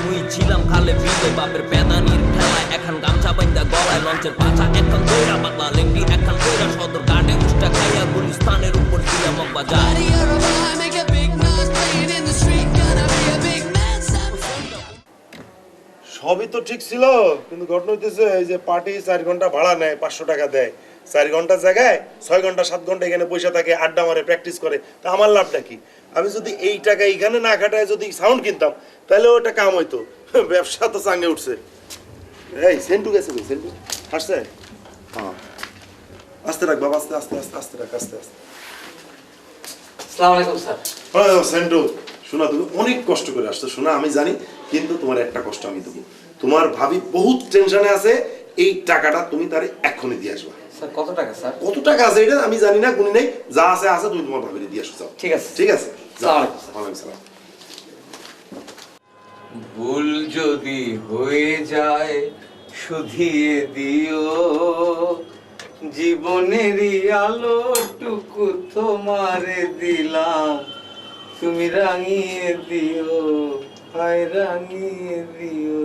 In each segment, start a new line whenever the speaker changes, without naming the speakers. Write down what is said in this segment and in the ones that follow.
মুই ছিলাম খালে বিলে বাপের পেদানির ঠেলায় এখন গামছা বাইন্দা গলায় লঞ্চের পাছা এখন কইরা পাতলা লেংটি এখন কইরা সদর কাটে উষ্টা খাইয়া গুলিস্তানের উপর ছিলাম বাজার
সবই তো ঠিক ছিল, কিন্তু ঘটনা হইতেছে এই যে পার্টি 4 ঘন্টা ভাড়া নেয়, 500 টাকা দেয়। 4 ঘন্টার জায়গায় 6 ঘন্টা 7 ঘন্টা এখানে পয়সা থাকে, আড্ডা মারে, প্র্যাকটিস করে। তা আমার লাভটা কি? আমি যদি এই টাকা এখানে না খাটায় যদি সাউন্ড কিনতাম তাহলে ওটা কাম হইতো। ব্যবসা তো চাঙ্গে উঠছে। এই সেন্টু গেছে কই? সেন্টু আসছে? হ্যাঁ, আস্তে রাখ বাবা, আস্তে আস্তে আস্তে আস্তে রাখ, আস্তে আস্তে।
আসসালামু আলাইকুম স্যার।
হ্যাঁ সেন্টু, শোনা তুমি অনেক কষ্ট করে আসছো, শোনা আমি জানি, কিন্তু তোমার একটা কষ্ট আমি দেবো। তোমার ভাবি বহুত টেনশনে আছে, এই টাকাটা তুমি তারে এক্ষুনি দিয়ে আসবা।
স্যার কত টাকা স্যার?
কত টাকা আছে এটা আমি জানি না, গুনি নেই, যা আছে আছে, তুমি তোমার ভাবিরে দিয়ে আসো। যাও।
ঠিক আছে।
ঠিক আছে,
আসসালামু আলাইকুম স্যার।
ওয়ালাইকুম সালাম।
ভুল যদি হয়ে যায় শুধিয়ে দিও, জীবনেরই আলোটুকু তোমারে দিলাম, তুমি রাঙিয়ে দিও, হায় রাঙিয়ে দিও।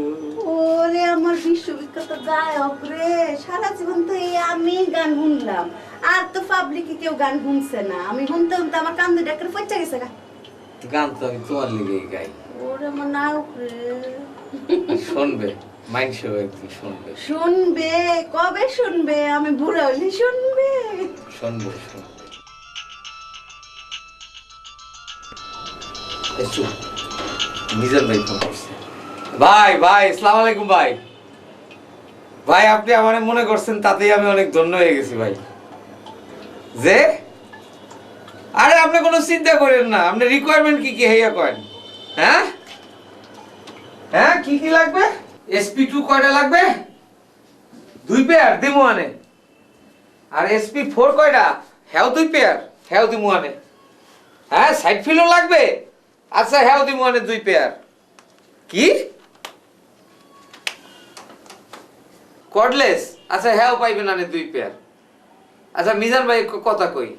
ওরে আমার বিশ্ববিখ্যাত গায়ক রে, সারা জীবন তো এই আমি গান শুনলাম, আর তো পাবলিকে কেউ গান শুনছে না। আমি শুনতে শুনতে আমার কান দুটা করে পচা গেছে গা।
গান তো আমি তোমার লেগেই গাই।
ওরে আমার নায়ক রে।
শুনবে মাইন্ডসেও একদিন শুনবে।
শুনবে? কবে শুনবে? আমি বুড়া হইলে শুনবে?
শুনবে শুনবে। মিজান ভাই ফোন করছে। ভাই ভাই আসসালামু আলাইকুম ভাই। ভাই আপনি আমার মনে করছেন, তাতেই আমি অনেক ধন্য হয়ে গেছি ভাই। যে আরে আপনি কোনো চিন্তা করেন না, আপনি রিকোয়ারমেন্ট কি কি হেয়া করেন? হ্যাঁ হ্যাঁ, কি কি লাগবে? SP2 কয়টা লাগবে? 2 পেয়ার দিমু আনে। আর SP4 কয়টা? হ্যাঁ 2 পেয়ার, হ্যাঁ দিমু আনে। হ্যাঁ সাইড ফিলও লাগবে? আচ্ছা হ্যাঁ দিমু আনে 2 পেয়ার। কি কর্ডলেস? আচ্ছা হ্যাঁ পাইবেন আনে 2 পেয়ার। আচ্ছা মিজান ভাই কথা কই,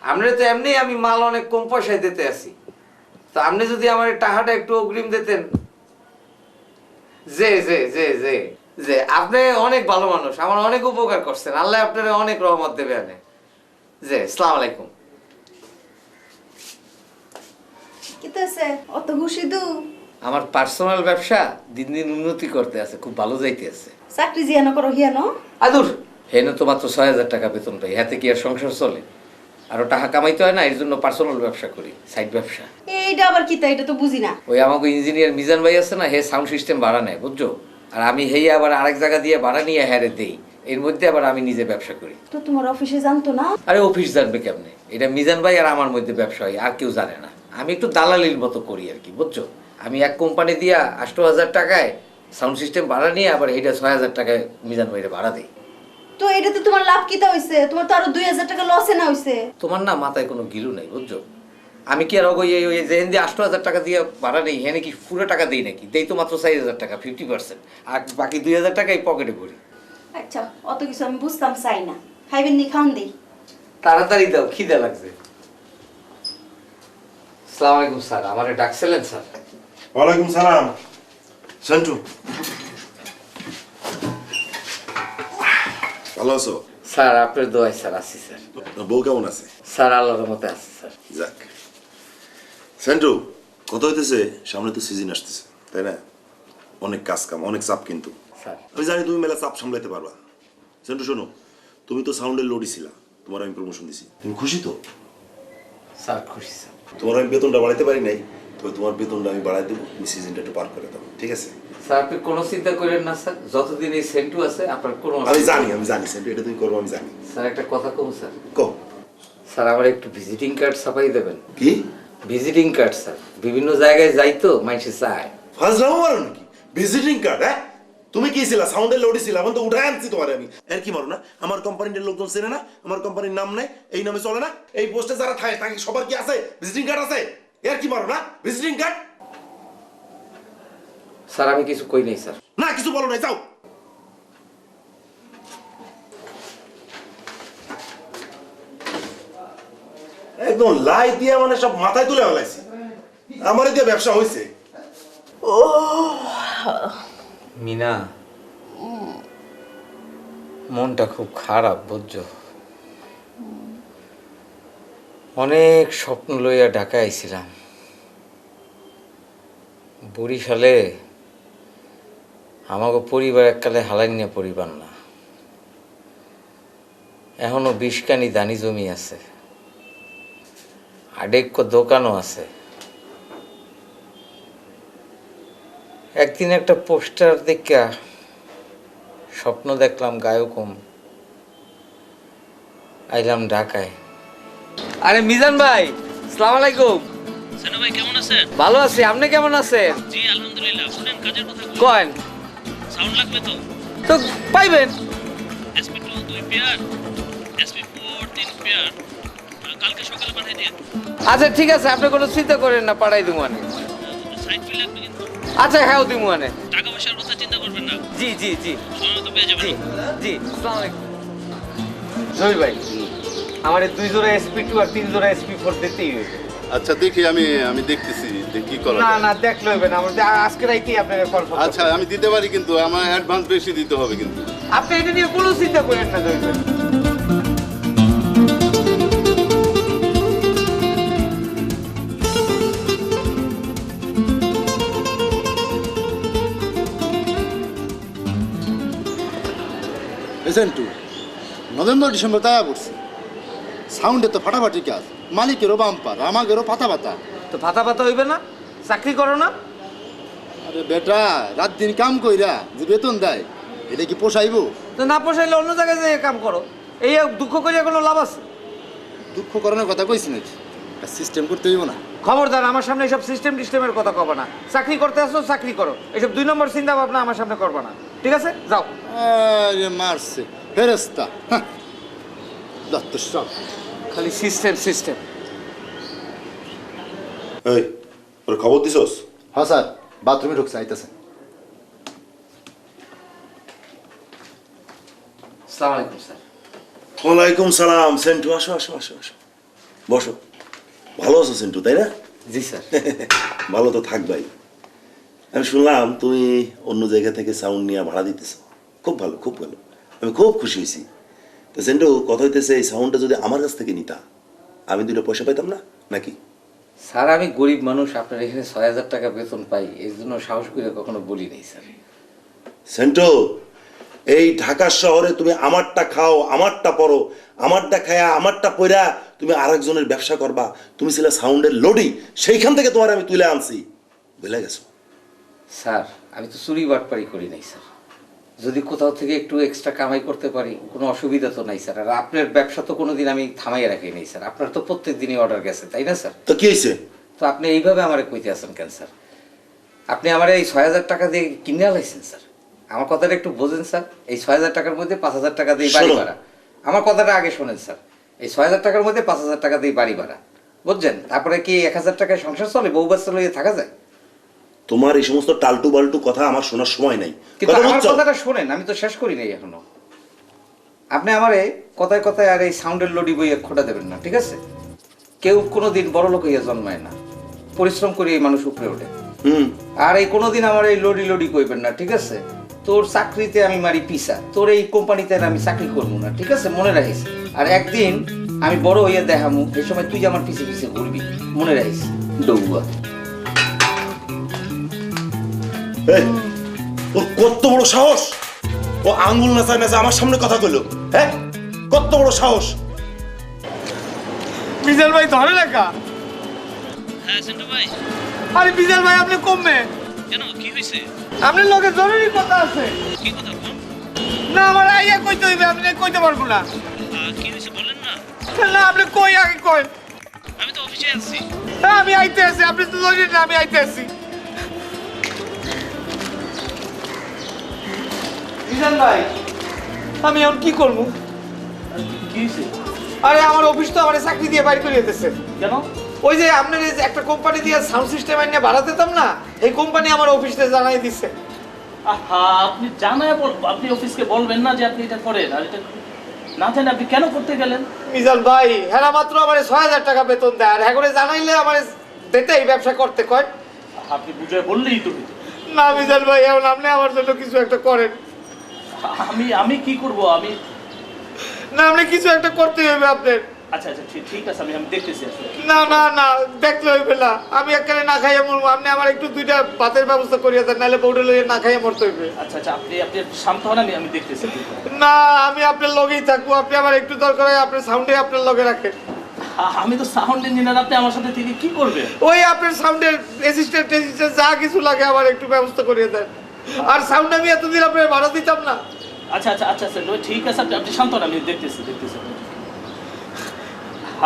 আপনারা তো এমনি আমি মাল অনেক কম পয়সায় দিতে আসি, তো আপনি যদি আমার টাকাটা একটু অগ্রিম দিতেন। যে যে যে যে যে আপনি অনেক ভালো মানুষ, আমার অনেক উপকার করছেন, আল্লাহ আপনারা অনেক রহমত দেবে আনে। যে আসসালামু আলাইকুম।
কি তো আছে অত খুশি দু?
আমার পার্সোনাল ব্যবসা দিন দিন উন্নতি করতে আছে, খুব ভালো যাইতে আছে।
চাকরি জিয়ানো করো হিয়ানো?
আদুর হেন তো মাত্র 6,000 টাকা বেতন পাই, হাতে কি আর সংসার চলে? আরো টাকা কামাইতে হয় না, এর জন্য পার্সোনাল ব্যবসা করি, সাইড ব্যবসা।
এইটা আবার কি? এটা তো বুঝি না।
ওই আমাকে ইঞ্জিনিয়ার মিজান ভাই আছে না, হে সাউন্ড সিস্টেম ভাড়া নেয় বুঝছো, আর আমি হেই আবার আরেক জায়গা দিয়ে ভাড়া নিয়ে হ্যারে দেই, এর মধ্যে আবার আমি নিজে ব্যবসা করি।
তো তোমার অফিসে জানতো না?
আরে অফিস জানবে কেমনে? এটা মিজান ভাই আর আমার মধ্যে ব্যবসা হয়, আর কেউ জানে না। আমি একটু দালালির মতো করি আর কি বুঝছো। আমি এক কোম্পানি দিয়া 8,000 টাকায় সাউন্ড সিস্টেম ভাড়া নিয়ে আবার এইটা 6,000 টাকায় মিজান ভাইরে ভাড়া দিই।
তো এটাতে তোমার লাভ কিটা হইছে? তোমার তো আরো 2,000 টাকা লসে না হইছে?
তোমার না মাথায় কোনো গিলু নাই বুঝছো। আমি কি আর ওই যেহেন দিয়ে 8,000 টাকা দিয়ে ভাড়া নেই, হ্যাঁ কি পুরো টাকা দিই নাকি? দেই তো মাত্র 4,000 টাকা, 50%, আর বাকি 2,000 টাকা এই পকেটে ভরি।
আচ্ছা অত কিছু আমি বুঝতাম চাই না, খাইবেন নি খাওন দেই।
তাড়াতাড়ি দাও, খিদে লাগছে। আসসালামু আলাইকুম স্যার, আমারে ডাকছিলেন স্যার?
ওয়ালাইকুম সালাম। সেন্টু ভালো আছো?
স্যার আপনার দোয়ায় স্যার আছি স্যার।
বউ কেমন আছে?
স্যার আল্লাহর মতে আছে স্যার।
যাক সেন্টু, কত হইতেছে, সামনে তো সিজন আসতেছে তাই না? অনেক কাজ কাম, অনেক চাপ, কিন্তু
স্যার
আমি জানি তুমি মেলা চাপ সামলাইতে পারবা। সেন্টু শোনো, তুমি তো সাউন্ডের লোডি ছিলা, তোমার আমি প্রমোশন দিছি, তুমি খুশি তো?
স্যার খুশি স্যার।
তোমার আমি বেতনটা বাড়াইতে পারি নাই, তবে তোমার বেতনটা আমি বাড়াই দেবো, তুমি সিজনটা একটু পার করে দাও, ঠিক আছে?
স্যার আপনি কোনো চিন্তা করেন না স্যার, যতদিন এই সেন্টু আছে আপনার কোনো
আমি জানি সেন্টু, এটা তুমি করবো আমি জানি।
স্যার একটা কথা কম স্যার।
কো।
স্যার আমার একটু ভিজিটিং কার্ড ছাপাই দেবেন?
কি
ভিজিটিং কার্ড স্যার, বিভিন্ন জায়গায় যাই তো মানুষে চায়।
ফাজলামো মারো নাকি? Visiting card? হ্যাঁ, তুমি কি ছিলা? সাউন্ডের লোডি ছিলা, এখন তো উঠাই আনছি তোমার আমি। এর কি মারো না? আমার কোম্পানির লোকজন চেনে না, আমার কোম্পানির নাম নাই, এই নামে চলে না, এই পোস্টে যারা থাকে তাকে সবার কি আছে? ভিজিটিং কার্ড আছে? এর কি মারো না? Visiting card?
স্যার আমি কিছু কই নাই স্যার।
না কিছু বলো নাই, যাও। একদম লাই দিয়া মানে সব মাথায় তুলে ফেলাইছি, আমারই দিয়ে ব্যবসা হয়েছে। ও
মিনা, মনটা খুব খারাপ বুঝছো। অনেক স্বপ্ন লইয়া ঢাকা আইছিলাম। বরিশালে আমাকে পরিবার এককালে হালাইনিয়া পরিবার না, এখনো 20 কানি দানি জমি আছে, আডেক্য দোকানও আছে। একদিন একটা পোস্টার দেখা স্বপ্ন দেখলাম গায়কম, আইলাম ঢাকায়। আরে মিজান ভাই, আসসালামু আলাইকুম।
সেনা ভাই কেমন আছেন?
ভালো আছি, আপনি কেমন আছেন?
জি আলহামদুলিল্লাহ। শুনেন, কাজের কথা
কয়েন
সাউন্ড লাগবে তো?
তো পাইবেন।
SP2 2 পেয়ার, SP4 3 পেয়ার, কালকে সকালে পাঠিয়ে দিন।
আচ্ছা ঠিক আছে, আপনি কোনো চিন্তা করেন না, পাঠাই দিব মানে।
সাইড ফি লাগবে কিন্তু।
আচ্ছা হ্যাঁ দিব মানে।
টাকা পয়সার কথা চিন্তা করবেন না,
জি জি জি
সময় তো পেয়ে যাবেন।
জি জি। আসসালামু আলাইকুম। জয় ভাই, আমার 2 জোড়া SP2 আর 3 জোড়া SP4 দিতেই হইবে।
আচ্ছা দেখি, আমি দেখতেছি যে কি করা
না
যায়।
না, দেখলে হইবে না, আমার আজকে রাইতেই আপনাকে কল করব।
আচ্ছা আমি দিতে পারি, কিন্তু আমার অ্যাডভান্স বেশি দিতে হবে কিন্তু।
আপনি এটা নিয়ে কোনো চিন্তা করেন না জয় ভাই।
এজেন্টু নভেম্বর ডিসেম্বর তায়া পড়ছে, সাউন্ডে তো ফাটাফাটি কাজ, মালিকেরও বাম্পার, আমাদেরও পাতা পাতা।
তো ভাতা ভাতা হইবে না? চাকরি করো না?
আরে বেটা, রাত দিন কাম কইরা যে বেতন দেয়, এটা কি পোষাইবো?
তো না পোষাইলে অন্য জায়গায় যেয়ে কাম করো। এই দুঃখ করিয়া কোনো লাভ আছে?
দুঃখ করানোর কথা কইছি নাকি? সিস্টেম করতে হইব না?
খবরদার, আমার সামনে এইসব সিস্টেমের কথা কবা না। চাকরি করতে আসো, চাকরি করো। এইসব 2 নম্বর চিন্তা ভাবনা আমার সামনে করবা না, ঠিক আছে? যাও।
আরে মারছে ফেরেস্তা, দত্ত সব।
খালি সিস্টেম।
এই তোর খবর দিছস?
হ্যাঁ স্যার, বাথরুমে ঢুকছে, আইতেছে।
আসসালামু আলাইকুম স্যার।
ওয়ালাইকুম সালাম। সেন্টু আসো আসো আসো আসো, বসো। ভালো আছো সেন্টু, তাই না?
জি স্যার।
ভালো তো থাকবাই। আমি শুনলাম তুমি অন্য জায়গা থেকে সাউন্ড নিয়ে ভাড়া দিতেছো, খুব ভালো খুব ভালো, আমি খুব খুশি হয়েছি। তো সেন্টু, কথা হইতেছে এই সাউন্ডটা যদি আমার কাছ থেকে নিতা, আমি 2 পয়সা পাইতাম না নাকি?
স্যার আমি গরিব মানুষ, আপনার এখানে 6000 টাকা বেতন পাই, এই জন্য সাহস করে কখনো বলি নাই স্যার।
সেন্টু, এই ঢাকা শহরে তুমি আমারটা খাও, আমারটা পরো, আমারটা খায়া আমারটা পইরা তুমি আরেকজনের ব্যবসা করবা। তুমি ছিলে সাউন্ডের লোডি, সেইখান থেকে তোমার আমি তুলে আনছি, বুঝলে গেছো?
স্যার আমি তো চুরি বাটপারি করি নাই স্যার। যদি কোথাও থেকে একটু এক্সট্রা কামাই করতে পারি, কোনো অসুবিধা তো নাই স্যার। আর আপনার ব্যবসা তো কোনোদিন আমি থামাইয়া রাখি নাই স্যার। আপনার তো প্রত্যেক দিনই অর্ডার গেছে, তাই না স্যার?
তো কি হয়েছে?
তো আপনি এইভাবে আমারে কইতে আছেন কেন স্যার? আপনি আমার এই 6000 টাকা দিয়ে কিনে আলাইছেন স্যার। আমার কথাটা একটু বোঝেন স্যার। এই 6000 টাকার মধ্যে 5000 টাকা দিয়ে বাড়ি
শোনো।
ভাড়া। আমার কথাটা আগে শোনেন স্যার। এই 6000 টাকার মধ্যে 5000 টাকা দিয়ে বাড়ি ভাড়া, বুঝছেন? তারপরে কি 1000 টাকায় সংসার চলে? বউ বাচ্চা লইয়ে থাকা যায়?
তোমার এই সমস্ত টালটু বাল্টু কথা আমার শোনার সময় নাই।
কিন্তু
কথা
আমার
বুঝছো?
কথাটা শোনেন, আমি তো শেষ করি নাই এখনো। আপনি আমারে কথায় কথায় আর এই সাউন্ডের লডি বইয়ে খোটা দেবেন না, ঠিক আছে? কেউ কোনোদিন বড় লোক হইয়া জন্মায় না, পরিশ্রম করে এই মানুষ উপরে ওঠে। আর এই কোনোদিন আমার এই লডি কইবেন না, ঠিক আছে? তোর চাকরিতে আমি মারি পিসা, তোর এই কোম্পানিতে আমি চাকরি করবো না, ঠিক আছে? মনে রাখিস। আর একদিন আমি বড় হইয়া দেখামু, এই সময় তুই আমার পিছে পিছে ঘুরবি, মনে রাখিস। ডৌয়া।
এই, ওর কত বড় সাহস! ও আঙ্গুল নাচায় নাচায় আমার সামনে কথা কইলো, হ্যাঁ? কত বড় সাহস!
বিজল ভাই ধরে লেখা।
হ্যাঁ সেন্টু ভাই।
আরে বিজল ভাই আপনি কমবে,
কেন, কি হয়েছে?
আপনার লগে জরুরি কথা আছে।
কি কথা কোন?
না আমার আইয়া কইতে হইবে, আপনি কইতে পারবো না।
কি হয়েছে বলেন না।
না আপনি কই আগে কই।
আমি তো অফিসে আছি।
হ্যাঁ আমি আইতে আছি, আপনি তো জানেন না আমি আইতে আছি। বিজল ভাই আমি এখন কি করবো?
কি হয়েছে?
আরে আমার অফিস তো আমার চাকরি দিয়ে বাইর করে দিতেছে।
কেন?
ওই যে আপনার এই যে একটা কোম্পানি দিয়ে সাউন্ড সিস্টেম আইনে ভাড়া দিতাম না, এই কোম্পানি আমার অফিসে জানাই দিছে।
আহা, আপনি জানায় আপনি অফিসকে বলবেন না যে আপনি এটা করেন, আর এটা না জানে আপনি কেন করতে গেলেন?
মিজান ভাই হেরা মাত্র আমার 6000 টাকা বেতন দেয়, আর হ্যাঁ করে জানাইলে আমার দিতে এই ব্যবসা করতে কয়।
আপনি বুঝে বললেই তো হতো।
না মিজান ভাই, এখন আপনি আমার জন্য কিছু একটা করেন।
আমি কি করব? আমি
না, আপনি কিছু একটা করতে হবে আপনার।
আচ্ছা আচ্ছা ঠিক আছে, আমি দেখতেছি আসলে।
না না না, দেখলে হইবে না। আমি একবারে না খাইয়া মরবো। আপনি আমার একটু দুইটা ভাতের ব্যবস্থা করিয়া দেন, নাহলে বউটা লইয়া না খাইয়া মরতে হইবে।
আচ্ছা আচ্ছা, আপনি শান্ত হন, আমি দেখতেছি।
না, আমি আপনার লগেই থাকবো। আপনি আমার একটু দরকার হয় আপনার সাউন্ডে আপনার লগে রাখেন।
আমি তো সাউন্ড ইঞ্জিনিয়ার, আপনি আমার সাথে থেকে কি করবেন?
ওই আপনার সাউন্ডের অ্যাসিস্ট্যান্ট যা কিছু লাগে আমার একটু ব্যবস্থা করিয়ে দেন। আর সাউন্ড আমি এতদিন আপনার ভাড়া দিতাম না।
আচ্ছা আচ্ছা আচ্ছা আচ্ছা, ঠিক আছে, আপনি শান্ত হন, আমি দেখতেছি।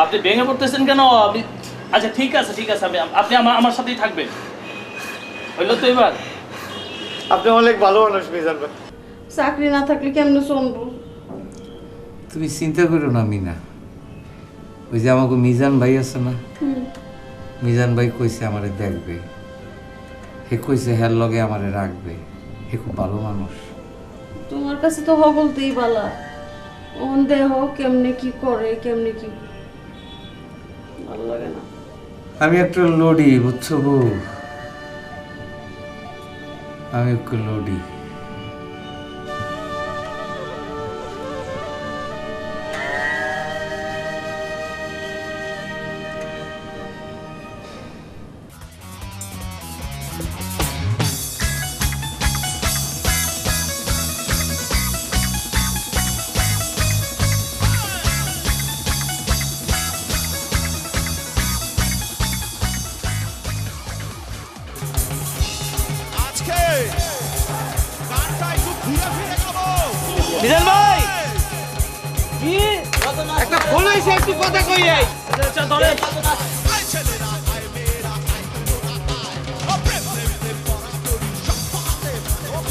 আপনি ভেঙে পড়তেছেন কেন? আচ্ছা ঠিক আছে, আপনি আমার সাথেই থাকবেন। হইলো তো এবার?
আপনি অনেক ভালো মানুষ মিজান ভাই।
চাকরি না থাকলে কেমনে চলবো?
তুমি চিন্তা করো না মিনা, ওই যে আমাকে মিজান ভাই আছে না, মিজান ভাই কইছে আমারে দেখবে, হে কইছে হের লগে আমারে রাখবে, হে খুব ভালো মানুষ।
তোমার কাছে তো বলতেই বালা, ওন দেহ কেমনে কি করে, কেমনে কি ভালো লাগে না।
আমি একটা লড়ি, বুঝছো বউ, আমি একটু লড়ি।
মিজান ভাই, কি একটা ফোন হইছে, একটু কথা কই যাই।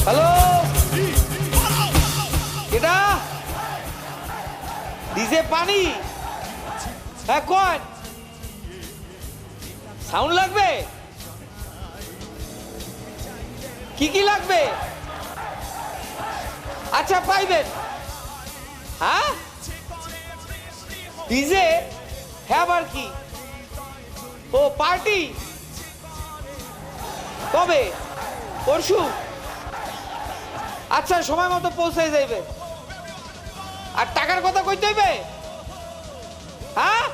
হ্যালো, এটা ডিজে পানি? হ্যাঁ, কোন সাউন্ড লাগবে? কি লাগবে? আচ্ছা, পাইবেন। হ্যাঁ, ডিজে? হ্যাঁ, আবার কি? ও পার্টি কবে? পরশু? আচ্ছা, সময় মতো পৌঁছে যাইবে। আর টাকার কথা কইতে হইবে? হ্যাঁ,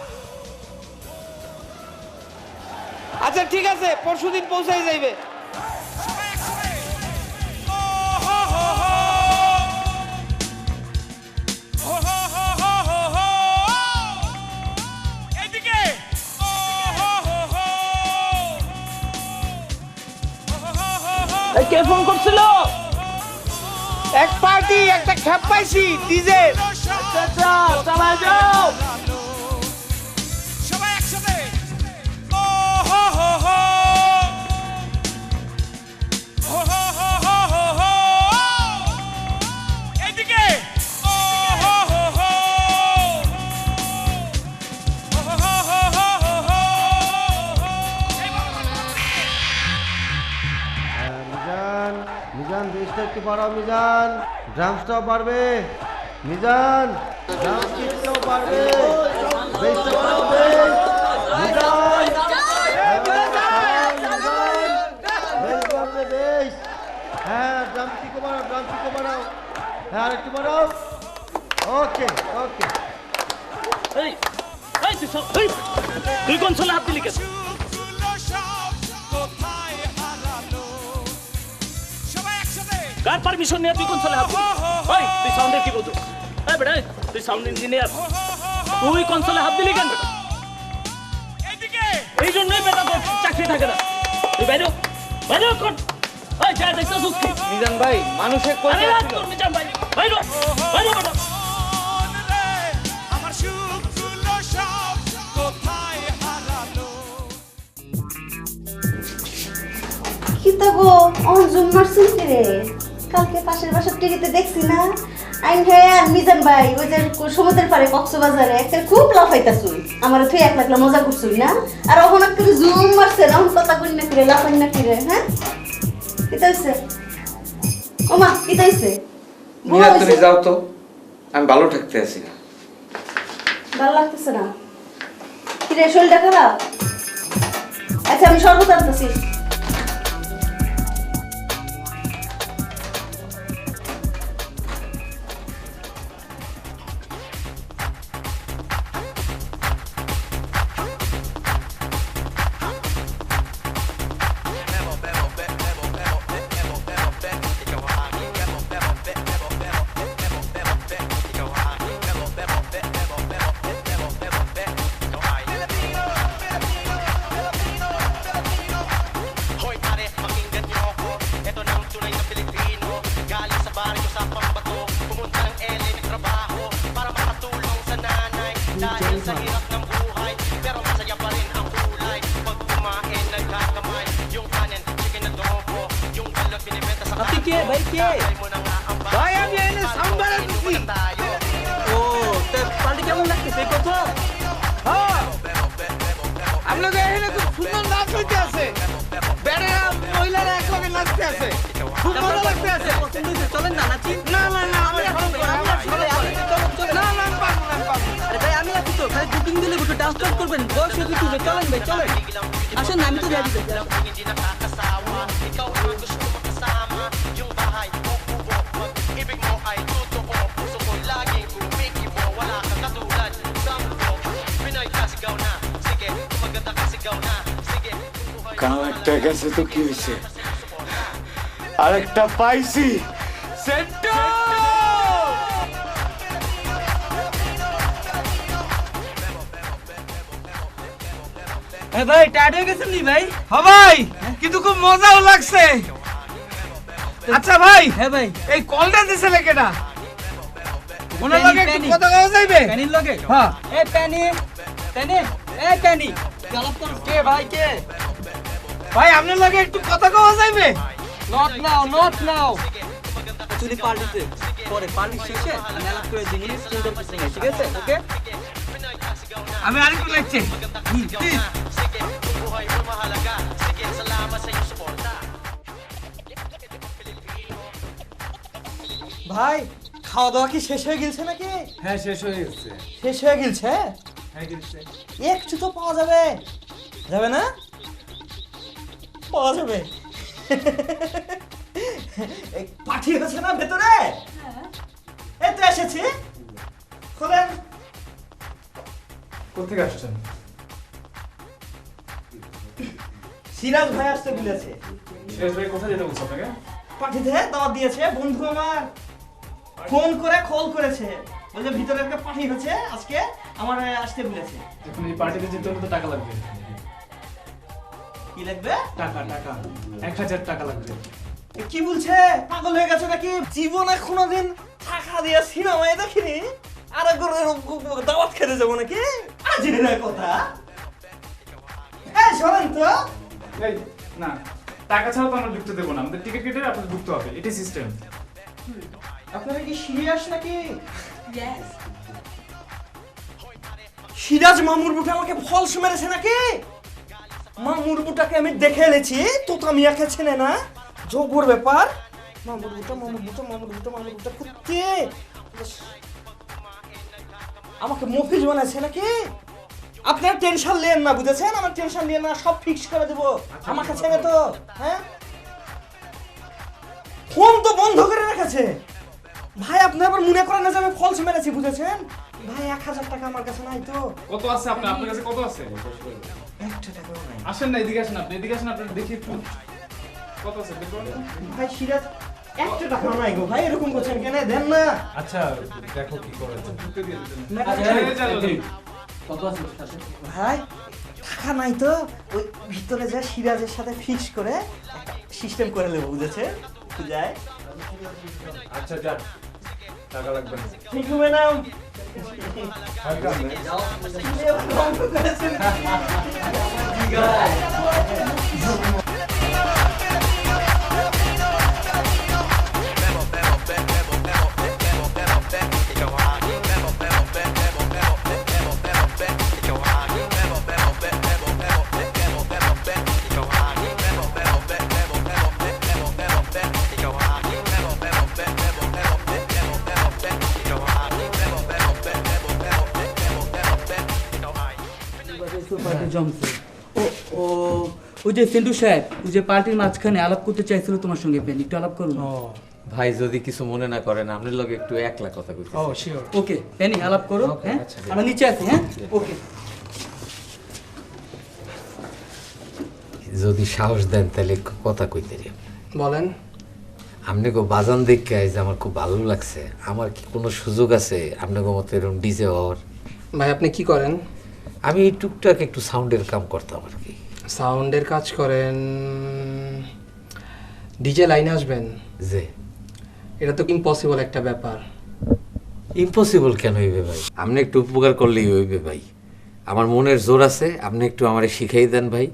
আচ্ছা ঠিক আছে, পরশুদিন পৌঁছাই যাইবে।
কে ফোন করছিল?
এক পার্টি, একটা খ্যাপ পাইছি ডিজে।
আচ্ছা, চালা যাও।
সবাই একসাথে। এদিকে
মিজান বেশটা একটু বাড়াও, মিজান ড্রামসটাও পারবে, মিজান ড্রামস কিটটাও পারবে, বেশটা বাড়াও, বেশ মিজান বেশ পারবে, বেশ। হ্যাঁ, ড্রাম কিকো বাড়াও, হ্যাঁ আর একটু বাড়াও। ওকে ওকে।
তুই কোন ছেলে হাত দিলি কেন? কার পারমিশন নিয়ে তুই কোন ছেলে হাত দিলি? ওই, তুই সাউন্ডের কি বলতো? এই বেটা, তুই সাউন্ড ইঞ্জিনিয়ার, তুই কোন ছেলে হাত দিলি কেন বেটা? এই জন্যই বেটা তোর চাকরি থাকে না। তুই বাইরে কর। ওই যা দেখছিস কি?
মিজান ভাই, মানুষের কই
আরে রাত কর, মিজান ভাই, বাইরে বেটা।
আমার সুখগুলো সব কোথায় হারালো?
কি তা গো, অঞ্জুম মারছিস রে? কালকে পাশের বাসার টিভিতে দেখছি না, আইন হ্যাঁ আর মিজান ভাই ওই যে সমুদ্রের পাড়ে কক্সবাজারে একটা খুব লাফাইতাছুই, আমার তুই এক লাখলা মজা করছুই না? আর অহন করে জুম মারছে না, অহন কথা কই না ফিরে লাফাই না ফিরে। হ্যাঁ, কি তাইছে? ওমা, কি তাইছে?
মিনা, তুমি যাও তো, আমি ভালো থাকতে আছি না।
ভালো লাগতেছে না? কি রে, শরীরটা খারাপ? আচ্ছা, আমি শরবত আনতেছি।
আপনি কে ভাই, কে?
ভাই আমি এনে সাউন্ড বাড়াচ্ছি।
ও, তা পার্টি কেমন লাগতেছে কথা?
হ্যাঁ, আপনাদের এখানে খুব সুন্দর নাচ হইতে আছে। বেড়ারা মহিলারা একলগে নাচতে আছে, খুব ভালো লাগতে আছে।
পছন্দ হয়েছে, চলেন না নাচি।
না না না, আমি এখন না না আমি পারবো না, আমি পারবো না।
আরে ভাই আমি আছি তো, খালি বুকিং দিলে বুঝো ডান্স টান্স করবেন, বয়স হয়ে কিছু চলেন ভাই চলেন। আসেন না, আমি তো রেডি থাকি।
কাম একটা গেছে তো কি হয়েছে, আরেকটা পাইছি। সেন্টার
ভাই টায়ার্ড হয়ে গেছেন নি ভাই?
হ্যাঁ ভাই, কিন্তু খুব মজাও লাগছে। আচ্ছা ভাই,
হ্যাঁ ভাই।
এই কলটা দিছে কেডা? ওনার
প্যানি,
লগে একটু
প্যানি।
কথা কওয়া যাইবে?
প্যানির লগে?
হ্যাঁ।
এ প্যানি, প্যানি, এ প্যানি। গেলাপ করো। কে ভাই কে?
ভাই আপনার লগে একটু কথা কওয়া যাইবে?
Not now, not now. চুরি পার্টিতে পরে পার্টি শেষে আমি আলাপ করে দিই সুন্দর কিছু নিয়ে, ঠিক আছে? ওকে?
আমি আরেকটু লাগছে।
ভাই খাওয়া দাওয়া কি শেষ হয়ে গেছে নাকি?
হ্যাঁ শেষ হয়ে গেছে।
শেষ হয়ে গেছে?
হ্যাঁ গেছে।
একটু তো পাওয়া যাবে, যাবে না? পাওয়া যাবে। পাঠিয়ে গেছে না ভেতরে? এই তো এসেছি, খোলেন।
কোথেকে আসছেন?
সিরাজ ভাই আসতে বলেছে,
শেষ ভাই কোথায় যেতে বলছো আপনাকে?
পাঠিয়ে দাওয়াত দিয়েছে। বন্ধু আমার ফোন করে কল করেছে, বলছে ভিতরে একটা পার্টি হচ্ছে আজকে, আমার আসতে বলেছে।
এখন এই পার্টিতে যেতে হলে তো টাকা লাগবে।
কি লাগবে?
টাকা টাকা 1000 টাকা লাগবে।
এ কি বলছে? পাগল হয়ে গেছে নাকি? জীবনে কোনোদিন টাকা দিয়ে সিনেমায় দেখিনি, আর একবার দাওয়াত খেতে যাবো নাকি? আজের কথা। হ্যাঁ শোনেন তো,
এই না, টাকা ছাড়া তো আমরা ঢুকতে দেবো না, আমাদের টিকিট কেটে আপনাদের ঢুকতে হবে, এটাই সিস্টেম।
আপনারা কি সিরিয়াস নাকি? সিরাজ মামুর বুটা আমাকে ফলস মেরেছে নাকি? মামুর বুটাকে আমি দেখে এনেছি, তোতা মিয়াকে চেনে না, জগর ব্যাপার। মামুর বুটা, মামুর বুটা, মামুর বুটা, মামুর বুটা কুত্তে আমাকে মফিজ বানাইছে নাকি? আপনার টেনশন নেন না, বুঝেছেন? আমার টেনশন নেন না, সব ফিক্স করে দেবো। আমাকে চেনে তো, হ্যাঁ? ফোন তো বন্ধ করে রেখেছে। ভাই আপনি আবার মনে করেন না যে আমি ফলস মেরেছি, বুঝেছেন? ভাই 1000 টাকা আমার কাছে নাই তো।
কত আছে আপনার কাছে? কত আছে?
একটা টাকাও নাই।
আসেন না, এদিকে আসেন, আপনি এদিকে আসেন, আপনার দেখি একটু কত আছে বের করুন।
ভাই সিরাজ একটা টাকাও নাই গো ভাই, এরকম করছেন কেন? দেন না।
আচ্ছা দেখো কি করা যায়, ঢুকতে দিয়ে দেন। কত আছে সাথে?
ভাই টাকা নাই তো, ওই ভিতরে যা সিরাজের সাথে ফিক্স করে একটা সিস্টেম করে নেবো, বুঝেছেন? যায়।
আচ্ছা যান, টাকা লাগবে না।
Thank you madam.
ওই যে সেন্টু সাহেব, ওই যে পার্টির মাঝখানে আলাপ করতে চাইছিল তোমার সঙ্গে, পেন একটু আলাপ করুন।
ভাই যদি কিছু মনে না করেন, আপনার লগে একটু একলা কথা কইতে।
ও শিওর।
ওকে পেনি আলাপ করো, হ্যাঁ আমরা নিচে আছি, হ্যাঁ ওকে।
যদি সাহস দেন তাহলে একটু কথা কইতে রে।
বলেন।
আপনাকে বাজান দেখে আইজ আমার খুব ভালো লাগছে। আমার কি কোনো সুযোগ আছে আপনাকে মতো এরকম ডিজে হওয়ার?
ভাই আপনি কি করেন?
আমি টুকটাক একটু সাউন্ডের কাম করতাম আর কি।
সাউন্ডের কাজ করেন? ডিজে লাইনে আসবেন?
যে
এটা তো ইম্পসিবল একটা ব্যাপার।
ইম্পসিবল কেন হইবে ভাই? আপনি একটু উপকার করলেই হইবে ভাই। আমার মনের জোর আছে, আপনি একটু আমারে শিখাই দেন ভাই।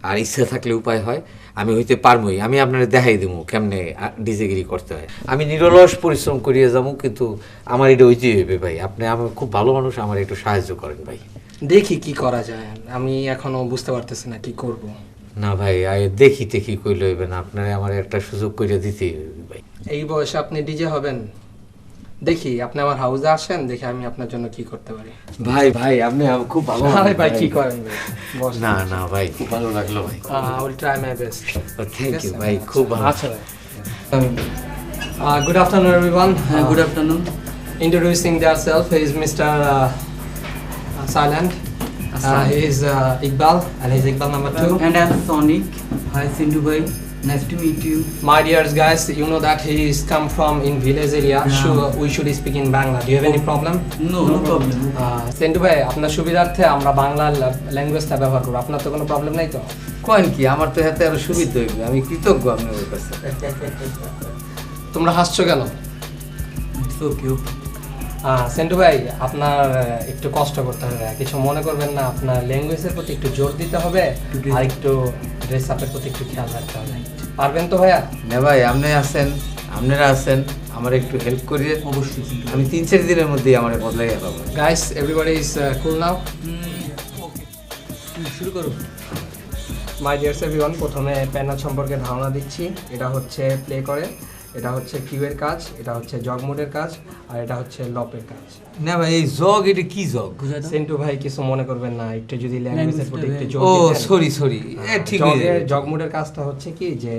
আর ইচ্ছা থাকলে উপায় হয় আমি হইতে পারবই, আমি আপনার দেখাই দেবো কেমনে ডিজেগিরি করতে হয়। আমি নিরলস পরিশ্রম করিয়ে যাবো, কিন্তু আমার এটা হইতেই হইবে ভাই। আপনি আমার খুব ভালো মানুষ, আমার একটু সাহায্য করেন ভাই।
দেখি কি করা যায়, আমি এখনো বুঝতে পারতেছি না কি করব।
না ভাই দেখি দেখি কইলে হইবে না, আপনার আমার একটা সুযোগ করে দিতেই হইবে ভাই।
এই বয়সে আপনি ডিজে হবেন? দেখি আপনি আমার হাউসে আসেন, দেখি আমি আপনার জন্য কি করতে পারি।
ভাই ভাই আপনি খুব ভালো।
আরে ভাই কি করেন ভাই?
না না ভাই খুব ভালো লাগলো ভাই।
I will try my best.
Thank you ভাই, খুব ভালো।
আচ্ছা ভাই। Good afternoon everyone.
Good afternoon.
Introducing themselves, he is Mr. Silent. He is Iqbal, and he is Iqbal number 2.
And I'm Sonic. Hi Sintu bhai. Nice to meet you.
My dears guys, you know that he is come from in village area. We should speak in Bangla. Do you have any problem?
No problem.
Sentu ভাই, আপনার সুবিধার্থে আমরা বাংলা ল্যাঙ্গুয়েজটা ব্যবহার করব। আপনার তো কোনো problem নাই তো?
কোন কি, আমার তো হাতে আরো সুবিধা হইবে, আমি কৃতজ্ঞ আপনার কাছে।
তোমরা হাসছো কেন?
It's okay.
সেন্টু ভাই, আপনার একটু কষ্ট করতে হবে, কিছু মনে করবেন না। আপনার ল্যাঙ্গুয়েজের প্রতি একটু জোর দিতে হবে, আর একটু ড্রেস আপের প্রতি একটু খেয়াল রাখতে হবে। পারবেন তো ভাইয়া?
না ভাই, আপনি আছেন, আপনারা আছেন, আমার একটু হেল্প করিয়ে
অবশ্যই
আমি 3-4 দিনের মধ্যেই আমার বদলাই যাবো।
গাইস, এভরিবডি ইজ কুল নাও।
শুরু করো।
মাই ডিয়ার্স এভরিওয়ান, প্রথমে প্যানাল সম্পর্কে ধারণা দিচ্ছি। এটা হচ্ছে প্লে করে, এটা হচ্ছে কিউয়ের কাজ, এটা হচ্ছে জগ মোডের কাজ, আর এটা হচ্ছে লপের কাজ।
না ভাই, এই জগ এটা কি জগ?
সেন্টু ভাই কিছু মনে করবেন না, একটু যদি ল্যাঙ্গুয়েজের প্রতি একটু জোর
ও
দিতেন।
সরি ঠিক আছে।
জগ মোডের কাজটা হচ্ছে কি যে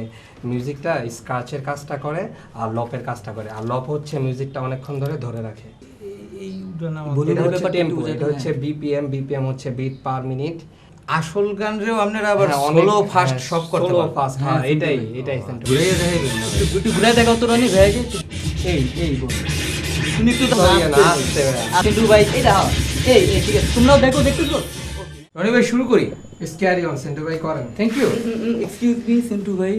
মিউজিকটা স্ক্র্যাচের কাজটা করে, আর লপের কাজটা করে। আর লপ হচ্ছে মিউজিকটা অনেকক্ষণ ধরে রাখে। এটা হচ্ছে টেম্পো, এটা হচ্ছে বিপিএম হচ্ছে বিট পার মিনিট।
আসল গান রেও আপনারা আবার স্লো ফাস্ট সব করতে পারেন।
ফাস্ট, হ্যাঁ এটাই সেন্টু।
ঘুরে দেখাইবেন না ভাই?
একটু ঘুরে দেখাও তো রানি ভাই। এই বল তুমি একটু সিন্টু ভাই এটা এই ঠিক আছে, তোমরাও দেখো তো।
রনি ভাই শুরু করি।
ক্যারি অন সেন্টু ভাই, করেন।
Thank you.
Excuse me Sintu ভাই,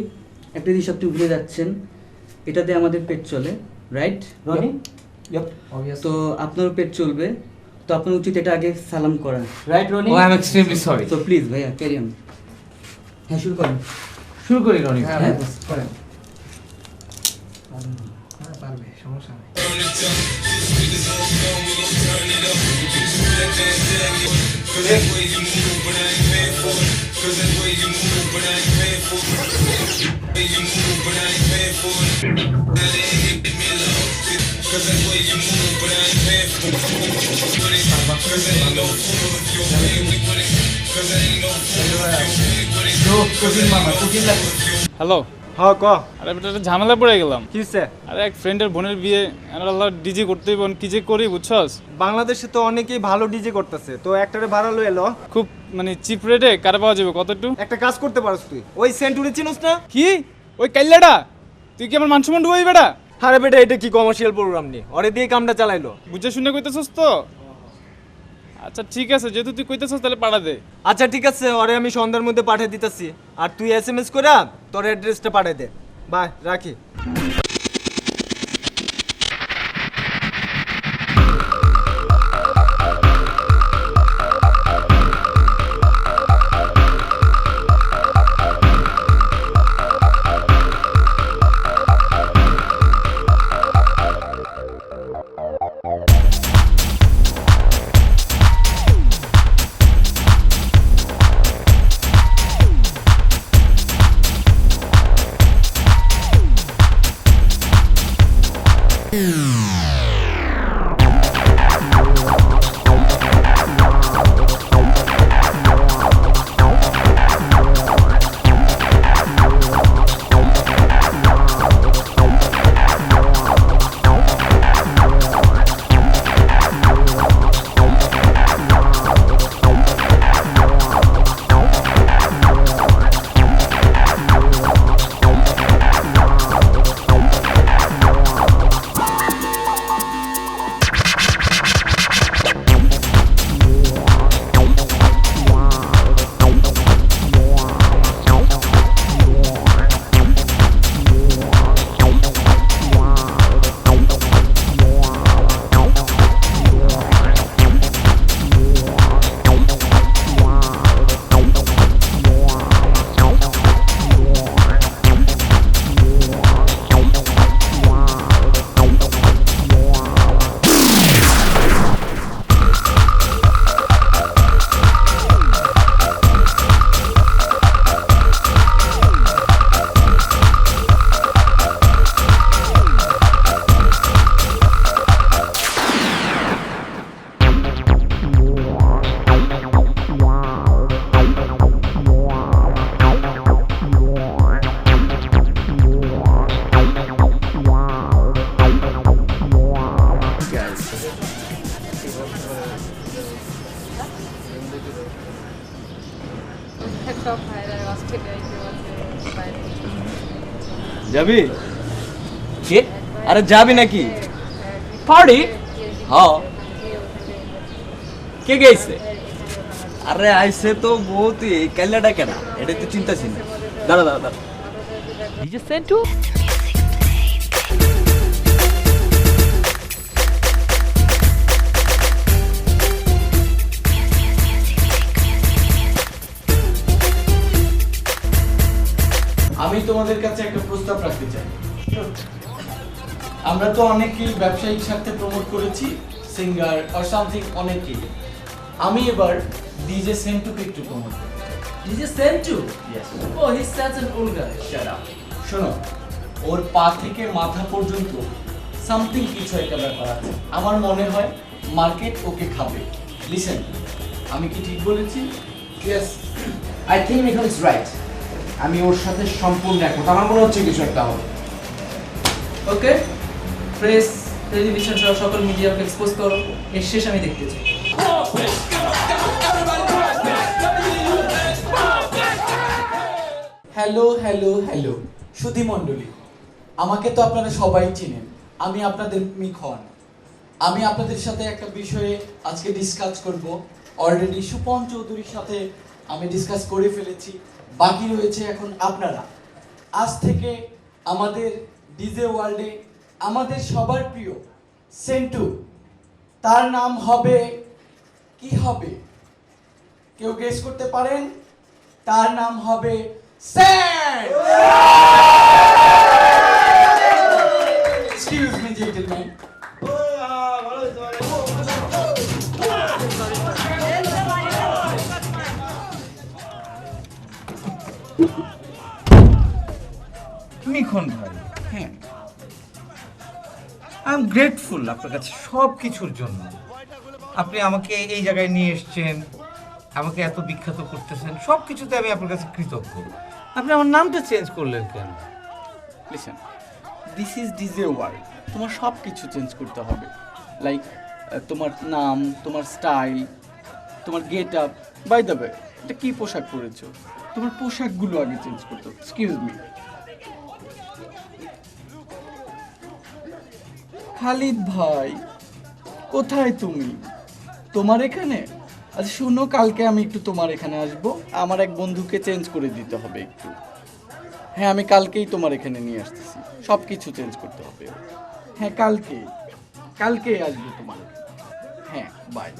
একটা জিনিস আপনি ভুলে যাচ্ছেন, এটাতে আমাদের পেট চলে, রাইট রনি? তো আপনার পেট চলবে, তো আপনার উচিত এটা আগে সালাম করা, right Roni?
Oh I am extremely sorry.
তো প্লিজ ভাইয়া ক্যারি অন। হ্যাঁ শুরু করি রনি।
হ্যাঁ করেন। পারবে, সমস্যা নেই।
হ্যালো,
হ্যাঁ ক।
আরে বেটা একটা ঝামেলা পড়ে গেলাম।
কিসে?
আরে এক ফ্রেন্ডের বোনের বিয়ে, আল্লাহ ডিজে করতে বোন কি যে করি বুঝছস।
বাংলাদেশে তো অনেকেই ভালো ডিজে করতেছে, তো একটারে ভাড়া লই এলো।
খুব মানে চিপ রেটে কারে পাওয়া যাবে কত একটু?
একটা কাজ করতে পারস তুই, ওই সেন্টুরি চিনোস না?
কি ওই কাইল্লাটা? তুই কি আমার মান সম্মান ডুবাই বেটা?
আরে বেটা, এটা কি কমার্শিয়াল প্রোগ্রাম নি, ওরে দিয়ে কামটা চালাইলো।
বুঝে শুনে কইতেছস তো? আচ্ছা ঠিক আছে, যেহেতু তুই কইতেছস তাহলে পাঠা দে।
আচ্ছা ঠিক আছে, ওরে আমি সন্ধ্যার মধ্যে পাঠিয়ে দিতেছি, আর তুই এসএমএস করে তোর অ্যাড্রেসটা পাঠিয়ে দে। বাই, রাখি। যাবি কে? আরে যাবি নাকি পার্টি? হ্যাঁ। কে গেছে? আরে আইসে তো বহুতই কাল্লাটা কেনা, এটা তো চিন্তা ছিল। দাঁড়া দাঁড়া দাঁড়া, ডিজে সেন্টু।
আমি তোমাদের কাছে একটা প্রস্তাব রাখতে চাই। আমরা তো অনেকেই ব্যবসায়িক স্বার্থে প্রমোট করেছি, সিঙ্গার অর সামথিং অনেকেই। আমি এবার ডিজে সেন্টুকে একটু প্রমোট করি।
DJ Sentu?
Yes.
Oh, he's such an old guy.
Shut up. শোনো, ওর পা থেকে মাথা পর্যন্ত সামথিং কিছু একটা ব্যাপার আছে। আমার মনে হয় মার্কেট ওকে খাবে। লিসেন, আমি কি ঠিক বলেছি?
Yes, I think Nikhil is right. আমি ওর সাথে সম্পূর্ণ একমত। আমার মনে হচ্ছে কিছু একটা হবে। ওকে, প্রেস, টেলিভিশন সহ সকল মিডিয়াকে এক্সপোজ করো। এর শেষ আমি দেখতে চাই।
হ্যালো হ্যালো হ্যালো সুধী মণ্ডলী, আমাকে তো আপনারা সবাই চিনেন। আমি আপনাদের মিখন। আমি আপনাদের সাথে একটা বিষয়ে আজকে ডিসকাস করব। অলরেডি সুপন চৌধুরীর সাথে আমি ডিসকাস করে ফেলেছি, বাকি রয়েছে এখন আপনারা। আজ থেকে আমাদের ডিজে ওয়ার্ল্ডে আমাদের সবার প্রিয় সেন্টু, তার নাম হবে কি হবে? কেউ গেস করতে পারেন? তার নাম হবে স্যান্ড। Excuse me gentleman.
মিখন ভাই, হ্যাঁ, আই এম গ্রেটফুল আপনার কাছে সব কিছুর জন্য। আপনি আমাকে এই জায়গায় নিয়ে এসছেন, আমাকে এত বিখ্যাত করতেছেন, সব কিছুতে আমি আপনার কাছে কৃতজ্ঞ। আপনি আমার নামটা চেঞ্জ করলেন কেন?
Listen, this is DJ world. তোমার সব কিছু চেঞ্জ করতে হবে, লাইক তোমার নাম, তোমার স্টাইল, তোমার get up. By the way, এটা কি পোশাক পরেছো? তোমার পোশাকগুলো আগে চেঞ্জ করতে হবে। Excuse me. খালিদ ভাই, কোথায় তুমি? তোমার এখানে? আচ্ছা শোনো, কালকে আমি একটু তোমার এখানে আসব। আমার এক বন্ধুকে চেঞ্জ করে দিতে হবে একটু। হ্যাঁ, আমি কালকেই তোমার এখানে নিয়ে আসতেছি। সব কিছু চেঞ্জ করতে হবে। হ্যাঁ, কালকেই আসবো তোমার এখানে। হ্যাঁ, বাই।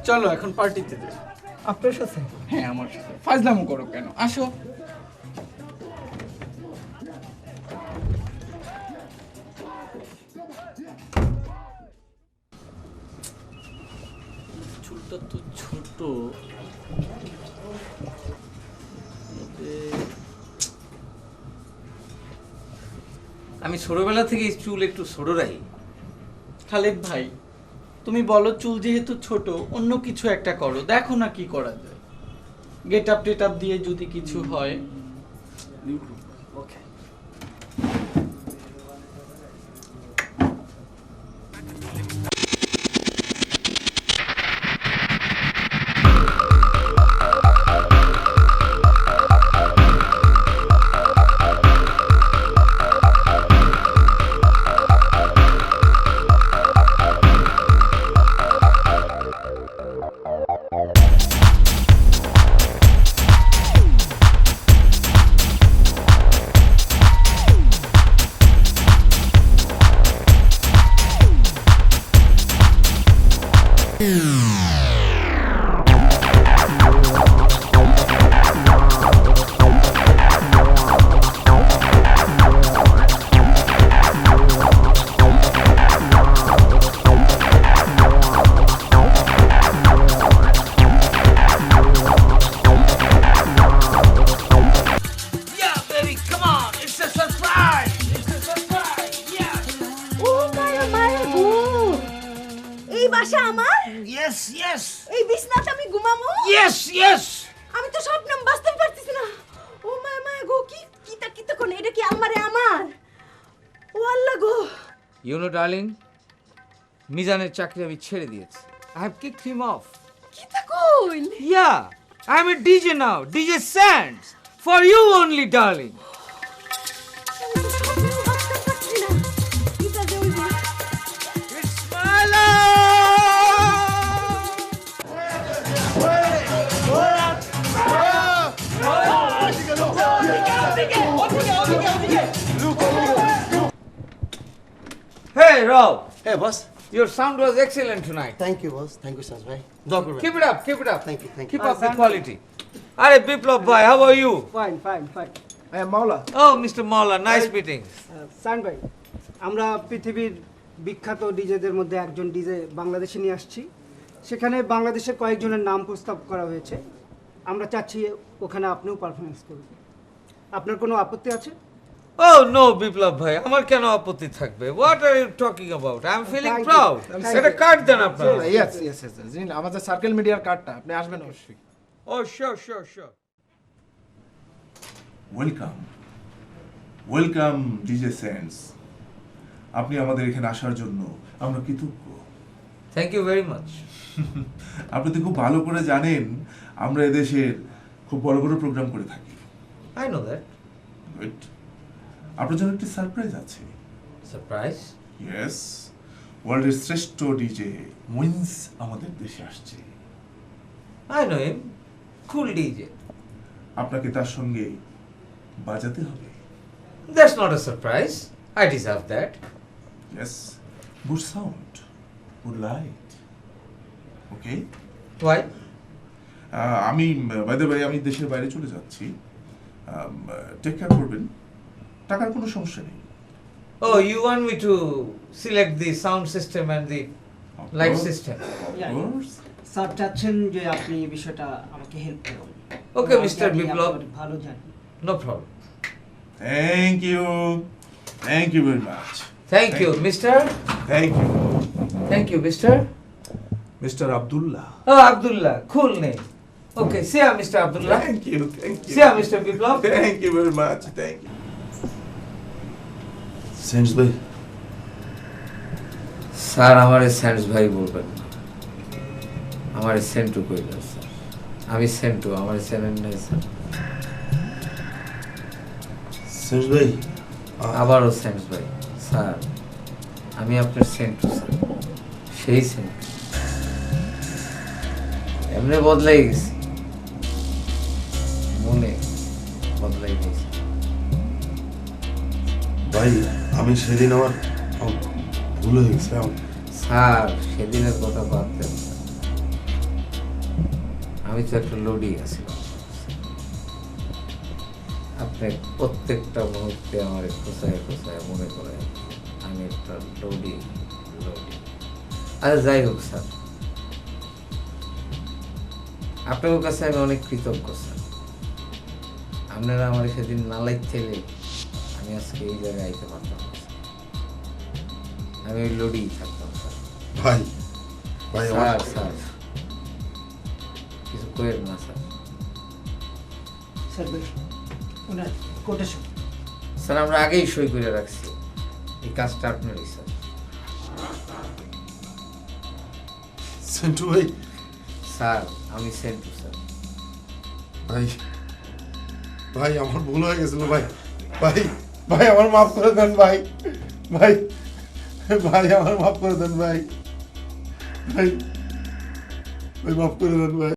চলো এখন পার্টিতে যাই।
আপনার সাথে?
হ্যাঁ, আমার সাথে। ফাজলামো করো কেন? আসো।
চুলটা তো ছোট,
আমি ছোটবেলা থেকে চুল একটু ছোট রাখি।
খালেদ ভাই, তুমি বলো, চুল যেহেতু ছোট, অন্য কিছু একটা করো, দেখো না কি করা যায়। গেট আপ টেট আপ দিয়ে যদি কিছু হয়। ওকে।
বাসা আমার?
Yes yes.
এই বিছনাতে আমি ঘুমামু?
Yes yes.
আমি তো স্বপ্ন বাস্তব পারতেছি না। ও মায়া মায়া গো, কিতা কোন এটা কি আমারে আমার? ও আল্লাহ গো।
ইউ নো ডার্লিং, মিজানের চাকরি আমি ছেড়ে দিয়েছি। I have kicked him off.
কিতা কইল?
Yeah, I am a DJ now, DJ Sands. For you only darling. Hey Rob.
Hey boss.
Your sound was excellent tonight.
Thank you boss. Thank you Saj bhai.
Keep it up, keep it up.
Thank you, thank you.
Keep up the quality. Are Biplab bhai, how are you?
Fine, fine, fine. I am Maula.
Oh, Mr. Maula, nice meeting.
সান ভাই, আমরা পৃথিবীর বিখ্যাত ডিজেদের মধ্যে একজন DJ বাংলাদেশে নিয়ে আসছি। সেখানে বাংলাদেশের কয়েকজনের নাম প্রস্তাব করা হয়েছে। আমরা চাচ্ছি ওখানে আপনিও পারফরমেন্স করবেন। আপনার কোনো আপত্তি আছে?
Oh no, Biplab bhai, আমার কেন আপত্তি থাকবে? What are you talking about? I am feeling proud. এটা কার্ড দেন আপনারা।
Yes, yes, yes. জিন আমাদের সার্কেল মিডিয়ার কার্ডটা আপনি আসবেন অবশ্যই।
Oh, sure, sure, sure.
Welcome welcome DJ sense, আপনি আমাদের এখানে আসার জন্য আমরা কৃতজ্ঞ।
Thank you very much.
আপনি তো খুব ভালো করে জানেন আমরা এদেশের খুব বড় বড় প্রোগ্রাম করে থাকি।
I know that.
গুড। আপনার জন্য একটি সারপ্রাইজ আছে।
Surprise?
ইয়েস, ওয়ার্ল্ডের শ্রেষ্ঠ ডিজে মুইন্স আমাদের দেশে আসছে।
I know him. Cool DJ.
আপনাকে তার সঙ্গে বাজাতে হবে।
That's not a surprise. I deserve that.
Yes, good sound, good light. Okay?
Why?
আমি বাই দ্য ওয়ে আমি দেশের বাইরে চলে যাচ্ছি, টেক কেয়ার করবেন, টাকার কোনো সমস্যা নেই।
Oh, you want me to select the sound system and the light system?
Sir চাচ্ছেন যে আপনি এই বিষয়টা আমাকে হেল্প করুন।
Okay, Mr. Biplab.
ভালো জানেন।
No problem.
Thank you. Thank you very much.
Thank you, Mr.
Thank you.
Thank you, Mr.
Mr. Abdullah.
Oh, Abdullah. Cool name. Okay, see ya, Mr. Abdullah.
Thank you, thank you.
See ya, Mr. Biplab.
Thank you very much. Thank you.
Sense ভাই,
sir আমারে sense ভাই বলবেন না, আমারে সেন্টু কইলেন sir. আমি সেন্টু, আমারে চেনেন নাই স্যার।
সেন্স ভাই,
আবারও সেন্স ভাই। স্যার আমি আপনার সেন্টু স্যার, সেই সেন্টু। এমনি বদলাই গেছি, মনে বদলাই গেছি।
ভাই আমি সেদিন আমার ভুল হয়ে গেছে।
স্যার সেদিনের কথা বাদ দেন স্যার, আমি তো একটা লোডি আছি। আপনি প্রত্যেকটা মুহূর্তে আমার খোঁচায় খোঁচায় মনে করেন আমি একটা লোডি। আচ্ছা যাই হোক স্যার, আপনার কাছে আমি অনেক কৃতজ্ঞ স্যার। আপনারা আমার সেদিন না লাইলে আমি আজকে এই জায়গায় আইতে পারতাম না। আমি ওই লোডি থাকতাম স্যার।
ভাই ভাই
স্যার স্যার কিছু করেন না স্যার।
স্যার ভাই ওনার কোটেশন।
স্যার আমরা আগেই সই করে রাখছি, এই কাজটা আপনারই স্যার।
সেন্টু ভাই।
স্যার আমি সেন্টু স্যার।
ভাই ভাই আমার ভুল হয়ে গেছিল ভাই। ভাই ভাই আমার মাফ করে দেন ভাই। ভাই ভাই আমার মাফ করে দেন ভাই। ভাই ভাই মাফ করে দেন ভাই।